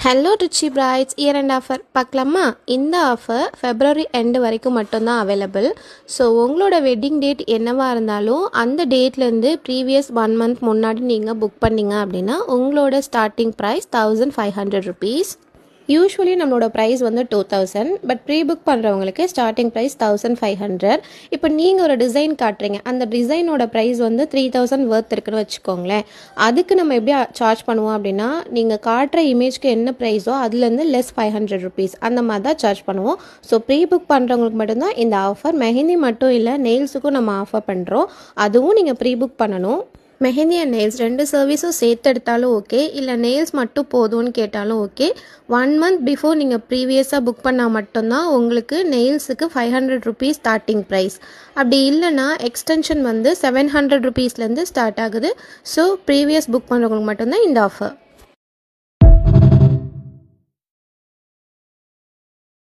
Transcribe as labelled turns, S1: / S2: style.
S1: Hello Richie brides year end offer பார்க்கலாமா? இந்த offer February end வரைக்கும் மட்டும்தான் அவைலபிள். ஸோ உங்களோட வெட்டிங் டேட் என்னவாக இருந்தாலும் அந்த டேட்லேருந்து ப்ரீவியஸ் 1 மந்த் முன்னாடி நீங்கள் புக் பண்ணிங்க அப்படின்னா உங்களோட ஸ்டார்டிங் ப்ரைஸ் 1500 rupees. யூஸ்வலி நம்மளோட ப்ரைஸ் வந்து 2000, பட் ப்ரீ புக் பண்ணுறவங்களுக்கு ஸ்டார்டிங் ப்ரைஸ் 1500. இப்போ நீங்கள் ஒரு டிசைன் காட்டுறீங்க, அந்த டிசைனோட ப்ரைஸ் வந்து 3000 ஒர்த் இருக்குன்னு வச்சுக்கோங்களேன். அதுக்கு நம்ம எப்படி சார்ஜ் பண்ணுவோம் அப்படின்னா, நீங்கள் காட்டுற இமேஜ்க்கு என்ன ப்ரைஸோ அதுலேருந்து லெஸ் 500 rupees அந்த மாதிரி தான் சார்ஜ் பண்ணுவோம். ஸோ ப்ரீ புக் பண்ணுறவங்களுக்கு மட்டும்தான் இந்த ஆஃபர். மெஹந்தி மட்டும் இல்லை, நெயில்ஸுக்கும் நம்ம ஆஃபர் பண்ணுறோம். அதுவும் நீங்கள் ப்ரீ புக் பண்ணணும். மெஹந்தி அண்ட் நெயில்ஸ் 2 சர்வீஸும் சேர்த்து எடுத்தாலும் ஓகே, இல்லை நெயில்ஸ் மட்டும் போதும்னு கேட்டாலும் ஓகே. 1 மந்த் பிஃபோர் நீங்கள் ப்ரீவியஸாக புக் பண்ணால் மட்டும்தான் உங்களுக்கு நெயில்ஸுக்கு 500 rupees ஸ்டார்டிங் ப்ரைஸ். அப்படி இல்லைனா எக்ஸ்டென்ஷன் வந்து 700 rupeesலேருந்து ஸ்டார்ட் ஆகுது. ஸோ ப்ரீவியஸ் புக் பண்ணுறவங்களுக்கு மட்டும்தான் இந்த ஆஃபர்.